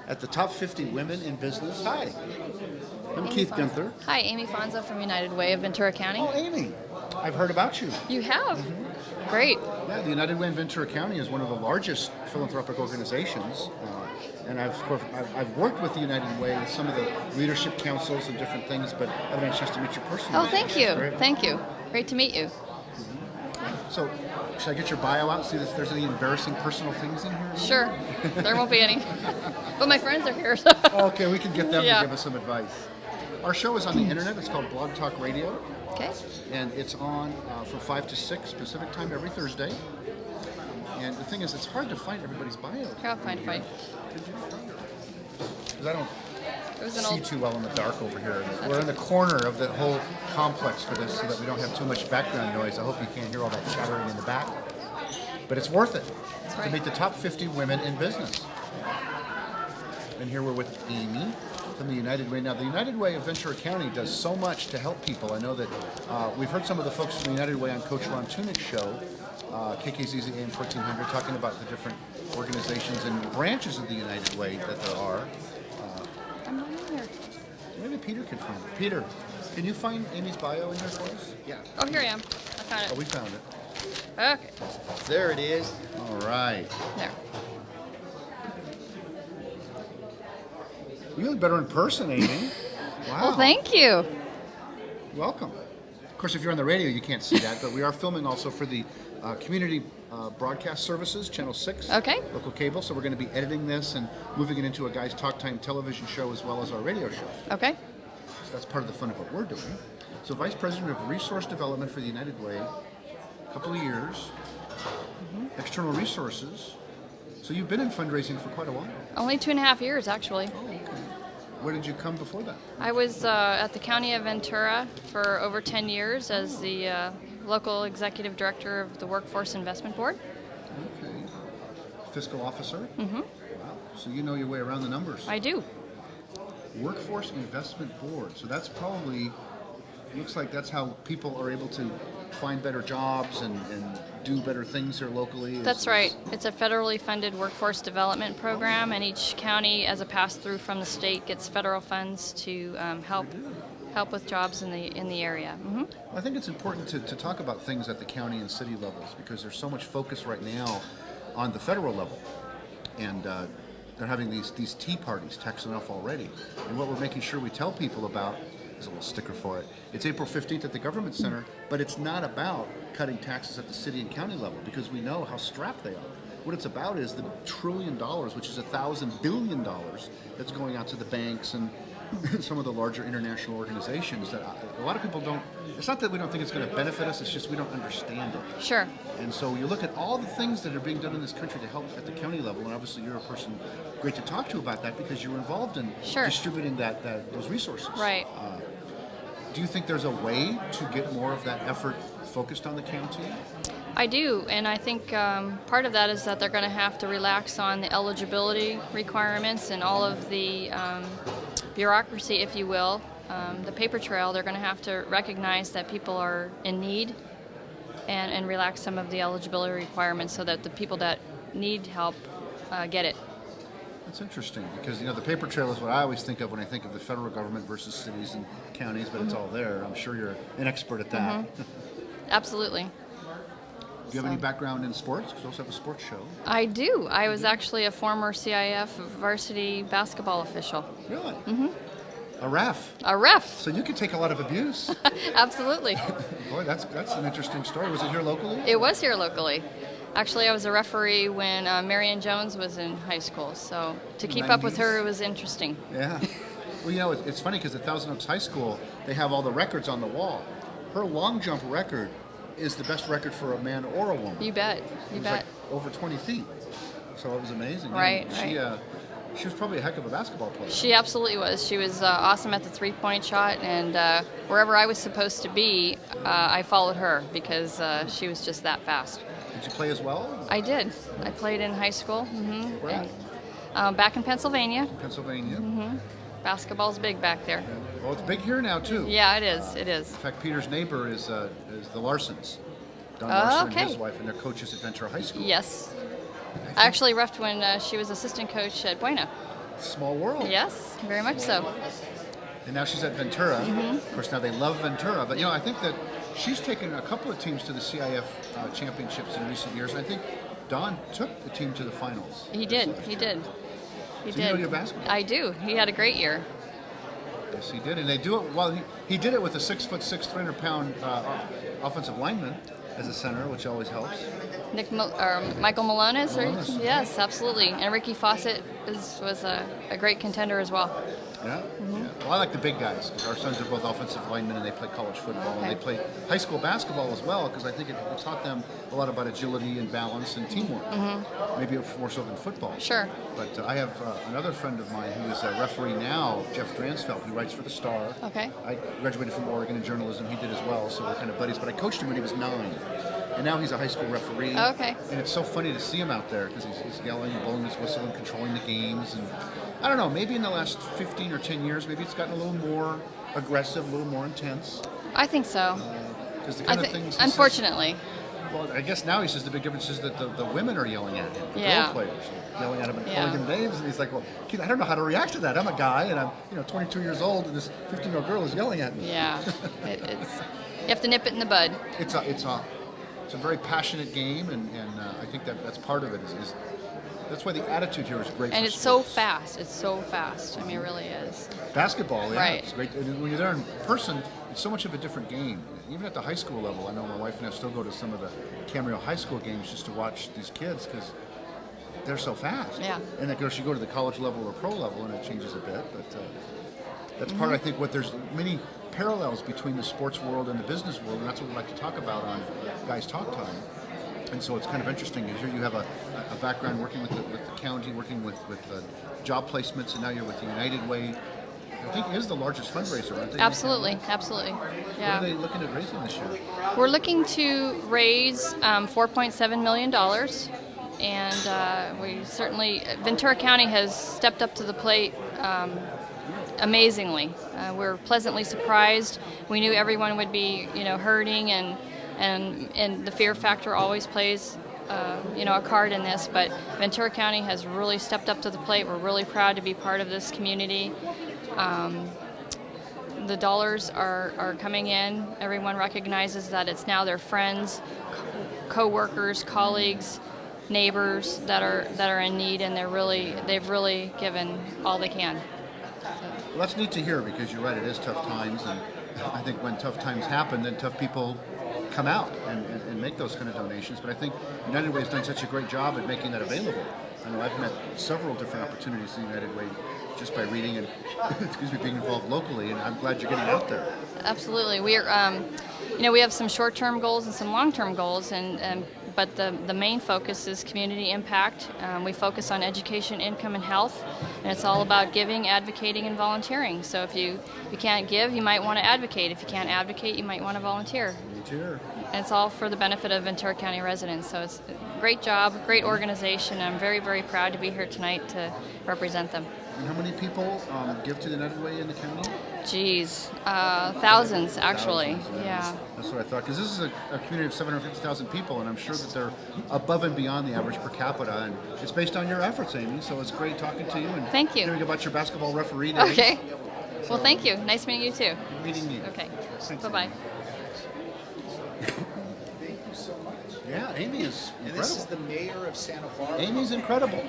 at the top 50 women in business. Hi, I'm Keith Gunther. Hi, Amy Fonzo from Way of Ventura County. Oh, Amy, I've heard about you. You have? Great. Yeah, the Way of Ventura County is one of the largest philanthropic organizations. And I've worked with the United Way with some of the leadership councils and different things, but I haven't had a chance to meet you personally. Oh, thank you. Thank you. Great to meet you. So, should I get your bio out and see if there's any embarrassing personal things in here? Sure. There won't be any. But my friends are here. So. Okay, we can get them to give us some advice. Our show is on the internet. It's called Blog Talk Radio. Okay. And it's on from 5 to 6 Pacific time every Thursday. And the thing is, it's hard to find everybody's bio. Here, I'll find it. Because I don't see too well in the dark over here. We're in the corner of the whole complex for this so that we don't have too much background noise. I hope you can't hear all that chattering in the back. But it's worth it to meet the top 50 women in business. And here we're with Amy from the United Way. Now, the United Way of Ventura County does so much to help people. I know that we've heard some of the folks from the United Way on Coach Ron Tunik's show, KKZZ AM 1400, talking about the different organizations and branches of the United Way that there are. I'm not in here. Maybe Peter can find it. Peter, can you find Amy's bio in there for us? Yeah. Oh, here I am. I found it. Oh, we found it. Okay. There it is. All right. There. You look better in person, Amy. Wow. Well, thank you. Welcome. Of course, if you're on the radio, you can't see that, but we are filming also for the community broadcast services, Channel 6, Okay. local cable. So we're going to be editing this and moving it into a Guys Talk Time television show as well as our radio show. Okay. So that's part of the fun of what we're doing. So Vice President of Resource Development for the United Way, a couple of years, external resources. So you've been in fundraising for quite a while. Only 2.5 years, actually. Oh, okay. Where did you come before that? I was at the County of Ventura for over 10 years as the local executive director of the Workforce Investment Board. Okay. Fiscal officer? Mm-hmm. Wow. So you know your way around the numbers. I do. Workforce Investment Board. So that's probably, looks like that's how people are able to find better jobs and do better things here locally. That's right. It's a federally funded workforce development program, and each county, as a pass-through from the state, gets federal funds to help with jobs in the area. Mm-hmm. I think it's important to talk about things at the county and city levels because there's so much focus right now on the federal level, and they're having these tea parties, tax enough already. And what we're making sure we tell people about, there's a little sticker for it, it's April 15th at the Government Center, but it's not about cutting taxes at the city and county level because we know how strapped they are. What it's about is the $1 trillion, which is $1,000 billion that's going out to the banks and some of the larger international organizations that a lot of people don't, it's not that we don't think it's going to benefit us, it's just we don't understand it. Sure. And so you look at all the things that are being done in this country to help at the county level, and obviously you're a person great to talk to about that because you're involved in distributing those resources. Right. Do you think there's a way to get more of that effort focused on the county? I do, and I think part of that is that they're going to have to relax on the eligibility requirements and all of the bureaucracy, if you will, the paper trail. They're going to have to recognize that people are in need and relax some of the eligibility requirements so that the people that need help get it. That's interesting because, the paper trail is what I always think of when I think of the federal government versus cities and counties, but it's all there. I'm sure you're an expert at that. Absolutely. Do you have any background in sports? Because you also have a sports show. I do. I was actually a former CIF varsity basketball official. Really? Mm-hmm. A ref. A ref. So you could take a lot of abuse. Absolutely. Boy, that's an interesting story. Was it here locally? It was here locally. Actually, I was a referee when Marion Jones was in high school, so to keep up with her, it was interesting. Yeah. Well, it's funny because at Thousand Oaks High School, they have all the records on the wall. Her long jump record is the best record for a man or a woman. You bet. You bet. Like over 20 feet. So it was amazing. Right. She was probably a heck of a basketball player. She absolutely was. She was awesome at the three-point shot, and wherever I was supposed to be, I followed her because she was just that fast. Did you play as well? I did. I played in high school. Mm-hmm. Where at? Back in Pennsylvania. Pennsylvania. Mm-hmm. Basketball's big back there. Well, it's big here now too. Yeah, it is. It is. In fact, Peter's neighbor is the Larsons. Don Larson okay. and his wife, and they're coaches at Ventura High School. Yes. I actually refed when she was assistant coach at Buena. small world. Yes, very much so. And now she's at Ventura. Of course, now they love Ventura. But, I think that she's taken a couple of teams to the CIF championships in recent years. And I think Don took the team to the finals. He did. He did. He So did. you know your basketball. I do. He had a great year. Yes, he did. And they do it, well, he did it with a 6'6", 300-pound offensive lineman as a center, which always helps. Michael Malonis? Malonis. Yes, absolutely. And Ricky Fawcett was a great contender as well. Yeah? Yeah. Well, I like the big guys. Our sons are both offensive linemen, and they play college football. Okay. And they play high school basketball as well, because I think it taught them a lot about agility and balance and teamwork. Maybe more so than football. Sure. But I have another friend of mine who is a referee now, Jeff Dransfeld. He writes for the Star. Okay. I graduated from Oregon in journalism. He did as well, so we're kind of buddies. But I coached him when he was 9. And now he's a high school referee. Okay. And it's so funny to see him out there because he's yelling, blowing his whistle, and controlling the games. And I don't know, maybe in the last 15 or 10 years, maybe it's gotten a little more aggressive, a little more intense. I think so. Because the kind of things. Unfortunately. Well, I guess now he says the big difference is that the women are yelling at him. The Yeah. girl players are yelling at him and Yeah. calling him names. And he's like, well, kid, I don't know how to react to that. I'm a guy and I'm 22 years old and this 15-year-old girl is yelling at me. Yeah. You have to nip it in the bud. It's a very passionate game, and I think that's part of it. Is that's why the attitude here is great. And for it's so sports. fast. It's so fast. I mean, it really is. Basketball, yeah, Right. it's great. And when you're there in person, it's so much of a different game. Even at the high school level, I know my wife and I still go to some of the Camarillo high school games just to watch these kids because they're so fast. Yeah. And of course, you go to the college level or pro level, and it changes a bit. But that's part, I think, what there's many parallels between the sports world and the business world, and that's what we like to talk about on Guys Talk Time. And so it's kind of interesting. Here you have a background working with the county, working with job placements, and now you're with the United Way. I think it is the largest fundraiser, aren't they? Absolutely. Absolutely. Yeah. What are they looking at raising this year? We're looking to raise $4.7 million. And we certainly, Ventura County has stepped up to the plate amazingly. We're pleasantly surprised. We knew everyone would be, hurting, and the fear factor always plays, a card in this. But Ventura County has really stepped up to the plate. We're really proud to be part of this community. The dollars are coming in. Everyone recognizes that it's now their friends, co-workers, colleagues, neighbors that are in need, and they've really given all they can. Well, that's neat to hear because you're right, it is tough times, and I think when tough times happen, then tough people come out and make those kind of donations. But I think United Way has done such a great job at making that available. I know I've met several different opportunities in United Way just by reading and being involved locally, and I'm glad you're getting out there. Absolutely, we're we have some short-term goals and some long-term goals, but the main focus is community impact. We focus on education, income, and health, and it's all about giving, advocating, and volunteering. So if you can't give, you might want to advocate. If you can't advocate, you might want to volunteer. Volunteer. And it's all for the benefit of Ventura County residents. So it's a great job, great organization. I'm very, very proud to be here tonight to represent them. And how many people give to the United Way in the county? Geez, thousands actually. Thousands, Yeah. That's what I thought, because this is a community of 750,000 people, and I'm sure that they're above and beyond the average per capita, and it's based on your efforts, Amy, so it's great talking to you and Thank you. hearing about your basketball referee days. Okay. Well, thank you. Nice meeting you too. Good meeting you. Okay. Thanks, Bye-bye. Amy. Yeah, Amy is incredible. And this is the mayor of Santa Barbara. Amy's incredible.